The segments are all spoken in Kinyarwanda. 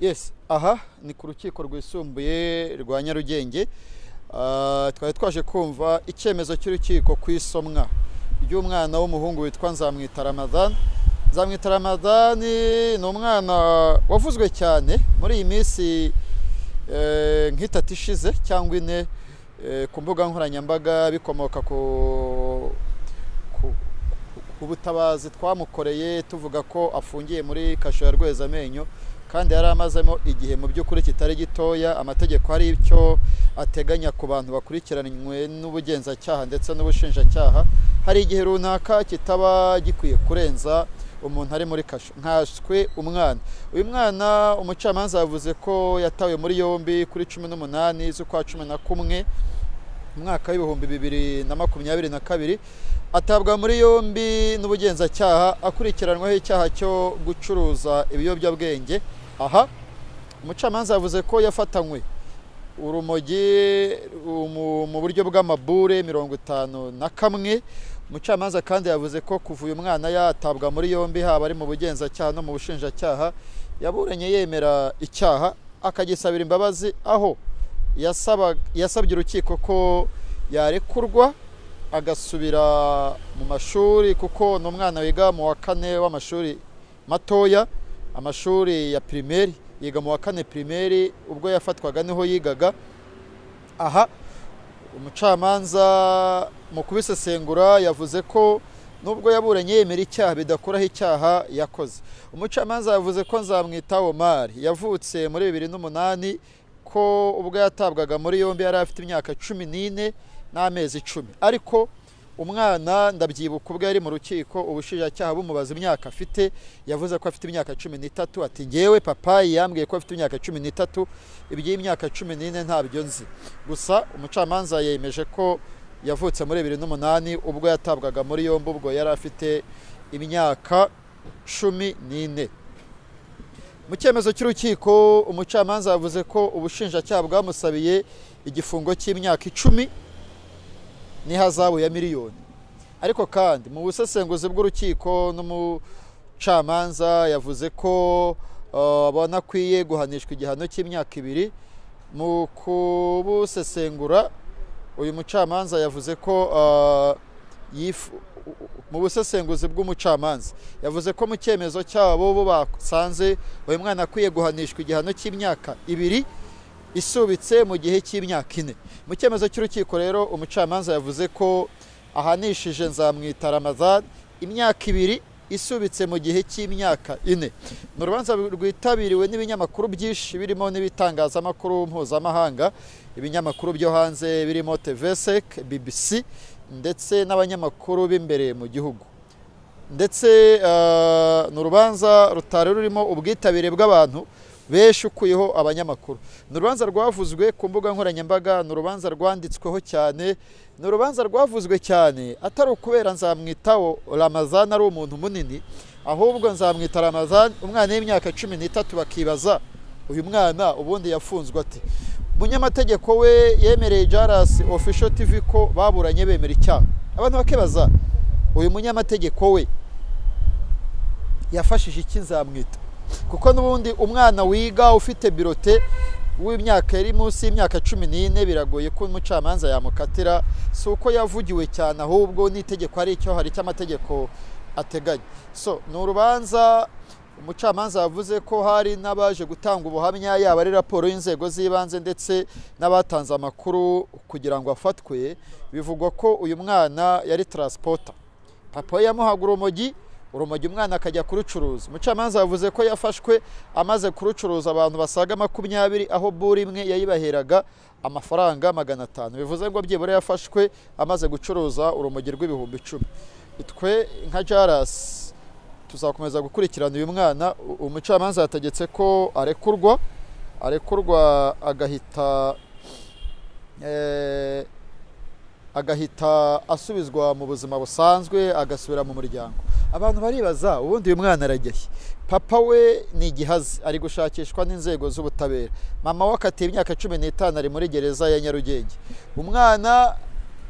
Yes, aha ni ku rukiko rwisumbuye rwa Nyarugenge. Twari twaje kumva icyemezo cy'urukiko ku isomwa ry'umwana w'umuhungu witwa Nzamwita Ramadhan. Nzamwita Ramadhan ni umwana wavuzwe cyane muri iyi minsi nk'itatu ishize cyangwa ine ku mbuga nkoranyambaga bikomoka ku butabazi twamukoreye tuvuga ko afungiye muri kasho ya Rwezamenyo kandi yari amazemo igihe mu by'ukuri kitari gitoya. Amategeko hari icyo ateganya ku bantu bakurikiranywe n'ubugenzacyaha ndetse n'ubushinjacyaha, hari igihe runaka kitaba gikwiye kurenza umuntu ari muri kasho. Nkaswe umwana, uyu mwana umucamanza yavuze ko yatawe muri yombi kuri 18 z'ukwa 11 mwaka w'ibihumbi 2022, atabwa muri yombi n'ubugenzacyaha akurikiranwaho icyaha cyo gucuruza ibiyobyabwenge. Aha umucamanza yavuze ko yafatanywe urumogi mu buryo bw'amabure 51. Umucamanza kandi yavuze ko kuva uyu mwana yatabwa muri yombi haba ari mu bugenzacyaha no mu bushinjacyaha yaburanye yemera icyaha akagisabira imbabazi, aho yasabye urukiko ko yarekurwa agasubira mu mashuri kuko ni umwana wiga mu wa 4 w'amashuri matoya, amashuri ya primaire, yiga mu wa 4 primaire. Ubwo yafatwaga niho yigaga. Aha umucamanza mu kubisesengura yavuze ko nubwo yaburanye yemera icyaha bidakuraho icyaha yakoze. Umucamanza yavuze ko Nzamwita Omar yavutse muri 2008, ko ubwo yatabwaga muri yombi yari afite imyaka 14 n'amezi 10, ariko umwana ndabyibuka ubwo yari mu rukiko ubushinjacyaha bumubaza imyaka afite, yavuze ko afite imyaka 13. Ati ngewe papa yambwiye ko afite imyaka 13, iby'imyaka 14 ntabyo nzi. Gusa umucamanza yemeje ko yavutse muri 2008 ubwo yatabwaga muri yombi ubwo yari afite imyaka 14. Mu cyemezo cy'urukiko umucamanza yavuze ko ubushinjacyaha bwamusabiye igifungo cy'imyaka 10 n'ihazabu ya miliyoni, ariko kandi mu busesenguzi bw'urukiko n'umucamanza yavuze ko abona akwiye guhanishwa igihano cy'imyaka 2. Mu kubusesengura uyu mucamanza yavuze ko mu busesenguzi bw'umucamanza yavuze ko mu cyemezo cyabo bo basanze uyu mwana akwiye guhanishwa igihano cy'imyaka 2 isubitse mu gihe cy'imyaka 4. Mu cyemezo cy'urukiko rero umucamanza yavuze ko ahanishije Nzamwita Ramadhan imyaka 2 isubitse mu gihe cy'imyaka 4. Ni urubanza rwitabiriwe n'ibinyamakuru byinshi birimo n'ibitangazamakuru mpuzamahanga, ibinyamakuru byo hanze birimo TV5, BBC ndetse n'abanyamakuru b'imbere mu gihugu. Ndetse ni urubanza rutari rurimo ubwitabire bw'abantu benshi ukuyeho abanyamakuru. Ni urubanza rwavuzwe ku mbuga nkoranyambaga, ni urubanza rwanditsweho cyane, ni urubanza rwavuzwe cyane atari ukubera Nzamwita Ramadhan ari umuntu munini, ahubwo Nzamwita Ramadhan umwana w'imyaka 13 bakibaza uyu mwana ubundi yafunzwe ate. Umunyamategeko we yemereye Jaras Official TV ko baburanye bemera icyaha. Abantu bakibaza uyu munyamategeko we yafashije iki Nzamwita, kuko n'ubundi umwana wiga ufite birote w'imyaka iri munsi y'imyaka 14 biragoye ko umucamanza yamukatira. Si uko yavugiwe cyane, ahubwo n'itegeko hari cy'amategeko ateganya. So ni urubanza umucamanza yavuze ko hari n'abaje gutanga ubuhamya, yaba ari raporo y'inzego z'ibanze ndetse n'abatanze amakuru kugira ngo afatwe. Bivugwa ko uyu mwana yari transporter, papa yamuhaga urumogi umwana akajya kurucuruza. Umucamanza yavuze ko yafashwe amaze kurucuruza abantu basaga 20, aho buri imwe yayibaheraga amafaranga 500. Bivuze ngo byibura yafashwe amaze gucuruza urumogi rw'ibihumbi 10. Itwe nka Jaras tuzakomeza gukurikirana uyu mwana. Umucamanza yategetse ko arekurwa agahita asubizwa mu buzima busanzwe, agasubira mu muryango. Abantu baribaza ubundi uyu mwana arajyahe. Papa we ni igihazi, ari gushakishwa n'inzego z'ubutabera. Mama we akatiye imyaka 15 ari muri gereza ya Nyarugenge. Umwana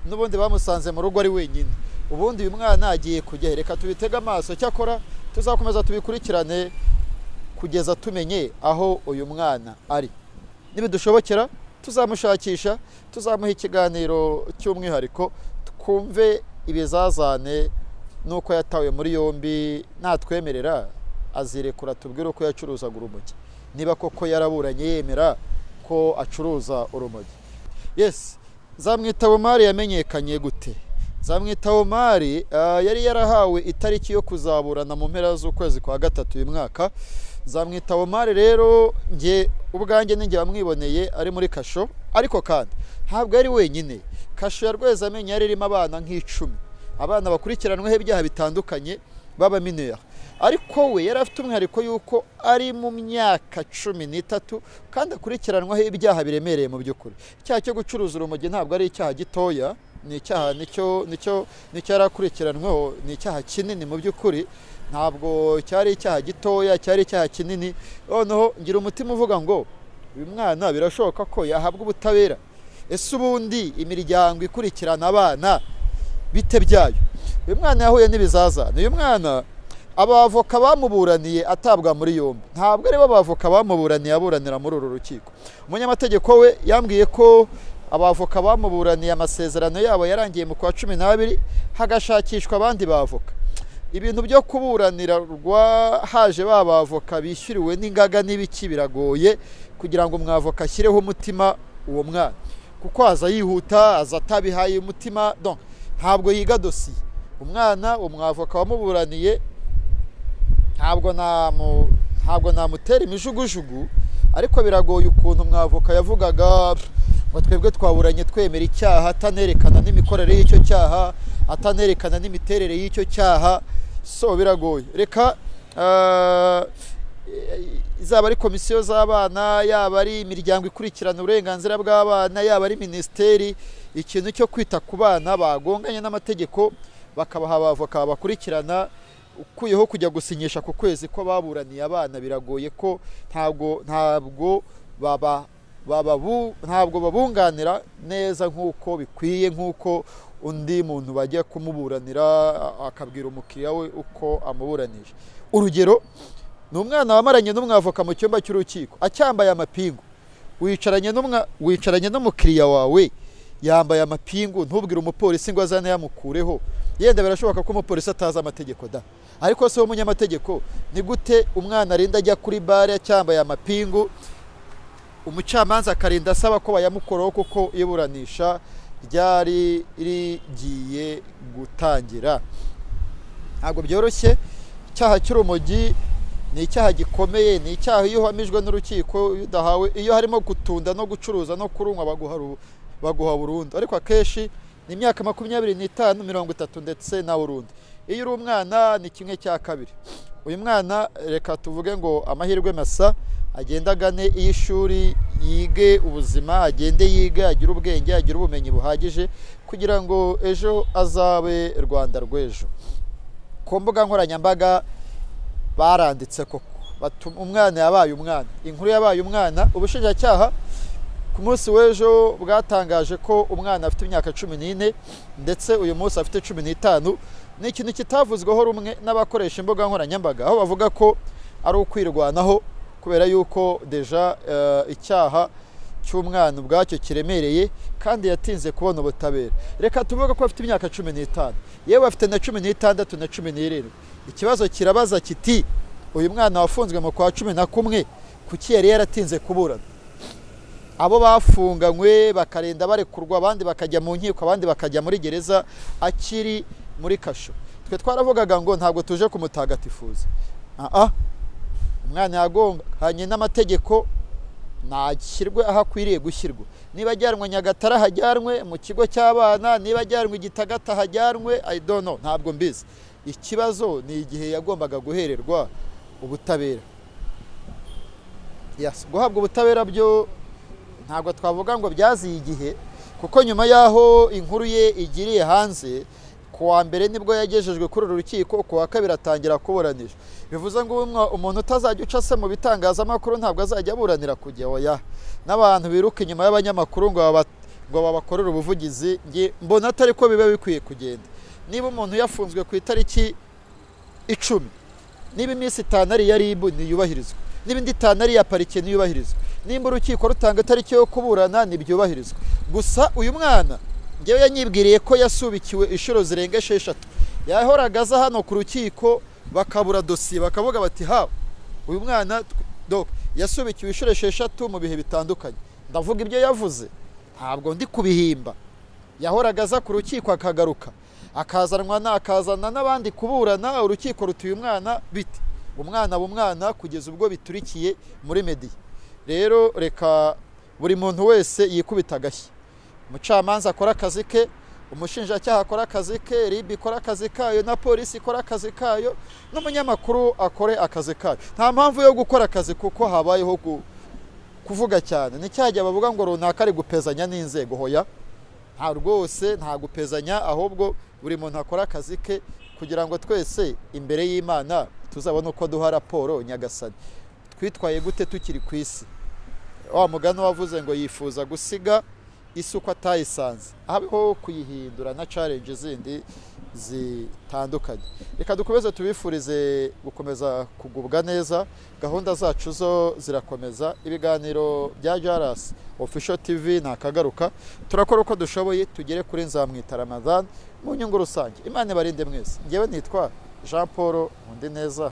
n'ubundi bamusanze mu rugo ari wenyine. Ubundi uyu mwana agiye kujya, reka tubitega amaso. Cyakora tuzakomeza tubikurikirane kugeza tumenye aho uyu mwana ari. Nibidushobokera tuzamushakisha, tuzamuha ikiganiro cy'umwihariko twumve ibizazane nuko yatawe muri yombi, natwemerera azirekura tubwire uko yacuruzaga urumogi, niba koko yaraburanye yemera ko acuruza urumogi. Yes, Nzamwita yamenyekanye gute? Nzamwita yari yarahawe itariki yo kuzaburana mu mpera z'ukwezi kwa gatatu uyu mwaka. Nzamwita rero nge ubwanjye ninjye wamwiboneye ari muri kasho, ariko kandi ntabwo ari wenyine. Kasho ya Rwezamenyo yari irimo abana nk'icumi, abana bakurikiranweho ibyaha bitandukanye baba mineur, ariko we yari afite umwihariko yuko ari mu myaka 13 kandi akurikiranwaho ibyaha biremereye mu by'ukuri. Icyaha cyo gucuruza urumogi ntabwo ari icyaha gitoya, ni icyaha nicyo yarakurikiranweho, ni icyaha kinini mu by'ukuri, ntabwo cyari icyaha gitoya, cyari icyaha kinini. Noneho ngira umutima uvuga ngo uyu mwana birashoboka ko yahabwa ubutabera. Ese ubundi imiryango ikurikirana abana bite byayo? Uyu mwana yahuye n'ibizazane. Uyu mwana abavoka bamuburaniye atabwa muri yombi ntabwo ari bo abavoka bamuburaniye aburanira muri uru rukiko. Umunyamategeko we yambwiye ko abavoka bamuburaniye amasezerano yabo yarangiye mu kwa 12 hagashakishwa abandi bavoka. Ibintu byo kuburanirwa haje babavoka bishyuriwe n'ingaga n'ibiki biragoye kugira ngo umwavoka ashyireho umutima uwo mwana, kuko aza yihuta, aza atabihaye umutima, donc ntabwo yiga dosiye. Umwana umwavoka wamuburaniye ntabwo namutera imijugujugu, ariko biragoye ukuntu umwavoka yavugaga ngo twebwe twaburanye twemera icyaha, atanerekana n'imikorere y'icyo cyaha, atanerekana n'imiterere y'icyo cyaha. So biragoye. Reka izaba ari komisiyo z'abana, yaba ari imiryango ikurikirana uburenganzira bw'abana, yaba ari minisiteri, ikintu cyo kwita ku bana bagonganye n'amategeko bakabaha abavoka bakurikirana, ukuyeho kujya gusinyisha ku kwezi ko baburaniye abana biragoye, ko ntabwo babunganira neza nk'uko bikwiye, nk'uko undi muntu bajya kumuburanira akabwira umukiriya we uko amuburanije. Urugero, ni umwana wamaranye n'umwavoka mu cyumba cy'urukiko acyambaye amapingu, wicaranye n'umukiriya wawe yambaye amapingu, ntubwire umupolisi ngo azane yamukureho. Yenda birashoboka ko umupolisi atazi amategeko da, ariko se umunyamategeko ni gute umwana arinda ajya kuri bare cyambaye amapingu, umucamanza akarinda asaba ko bayamukoraho kuko iburanisha ryari rigiye gutangira? Ntabwo byoroshye. Icyaha cy'urumogi ni icyaha gikomeye, ni icyaha iyo uhamijwe n'urukiko, iyo harimo gutunda no gucuruza no kurunywa baguha burundu, ariko akenshi ni imyaka 25, 30 ndetse na burundu. Iyo uri umwana ni kimwe cya kabiri. Uyu mwana reka tuvuge ngo amahirwe masa, agenda agane iy'ishuri, yige ubuzima, agende yiga, agire ubwenge, agire ubumenyi buhagije kugira ngo ejo azabe Rwanda rw'ejo. Ku mbuga nkoranyambaga baranditse koko umwana yabaye umwana, inkuru yabaye umwana. Ubushinjacyaha ku munsi w'ejo bwatangaje ko umwana afite imyaka 14 ndetse uyu munsi afite 15. Ni ikintu kitavuzweho rumwe n'abakoresha imbuga nkoranyambaga, aho bavuga ko ari ukwirwanaho kubera yuko deja icyaha cy'umwana ubwacyo kiremereye kandi yatinze kubona ubutabera. Reka tuvuga ko afite imyaka 15, yewe afite na 16 na 17. Ikibazo kirabaza kiti uyu mwana wafunzwe mu kwa 11 kuki yari yaratinze kuburana? Abo bafunganywe bakarenda barekurwa, abandi bakajya mu nkiko, abandi bakajya muri gereza akiri muri kasho. Twe twaravugaga ngo ntabwo tuje kumutagatifuza. Umwana yagonganye n'amategeko nashyirwe aho akwiriye gushyirwa. Niba ajyanwe Nyagatare hajyanwe mu kigo cy'abana, niba ajyanwe Gitagata hajyanwe, I don't know, ntabwo mbizi. Ikibazo ni igihe yagombaga guhererwa ubutabera. Yes, guhabwa ubutabera byo ntabwo twavuga ngo byaziye igihe, kuko nyuma yaho inkuru ye igiriye hanze ku wa mbere nibwo yagejejwe kuri uru rukiko, ku wa kabiri atangira kuburanisha. Bivuze ngo umuntu utazajya uca se mu bitangazamakuru ntabwo azajya aburanira kujya oya. N'abantu biruka inyuma y'abanyamakuru ngo babakorere ubuvugizi, nge mbona atari ko biba bikwiye kugenda. Niba umuntu yafunzwe ku itariki 10, niba iminsi 5 ari ya RIB niyubahirizwe. n'ibindi itanu ari iya parike ntiyubahirizwa, nimba urukiko rutanga itariki yo kuburana ntibyubahirizwa. Gusa uyu mwana ngewe yanyibwiriye ko yasubikiwe inshuro zirenga 6. Yahoraga aza hano ku rukiko bakabura dosiye, bakavuga bati ha uyu mwana yasubikiwe inshuro 6 mu bihe bitandukanye. Ndavuga ibyo yavuze, ntabwo ndi kubihimba. Yahoraga aza ku rukiko akagaruka, akazana n'abandi kuburana, urukiko rutuye umwana biti umwana kugeza ubwo biturikiye muri media. Rero reka buri muntu wese yikubita agashyi, umucamanza akora akazi ke, umushinjacyaha akora akazi ke, RIB ikora akazi kayo, na polisi ikora akazi kayo, n'umunyamakuru akore akazi kayo. Nta mpamvu yo gukora akazi kuko habayeho kuvuga cyane. Ni cyajya bavuga ngo runaka ari gupezanya n'inzego, hoya nta rwose nta gupezanya, ahubwo buri muntu akora akazi ke kugira ngo twese imbere y'Imana tuzabone uko duha raporo nyagasani. Twitwaye gute tukiri ku isi? Wa mugani wavuze ngo yifuza gusiga isi uko atayisanze, habeho kuyihindura na challenge zindi zitandukanye. Reka dukomeze tubifurize gukomeza kugubwa neza. Gahunda zacu zo zirakomeza, ibiganiro bya Jaras Official TV nakagaruka, turakora uko dushoboye tugere kuri Nzamwita Ramadan mu nyungu rusange. Imana barinde mwese. Ngewe nitwa Jean Paul Nkundineza.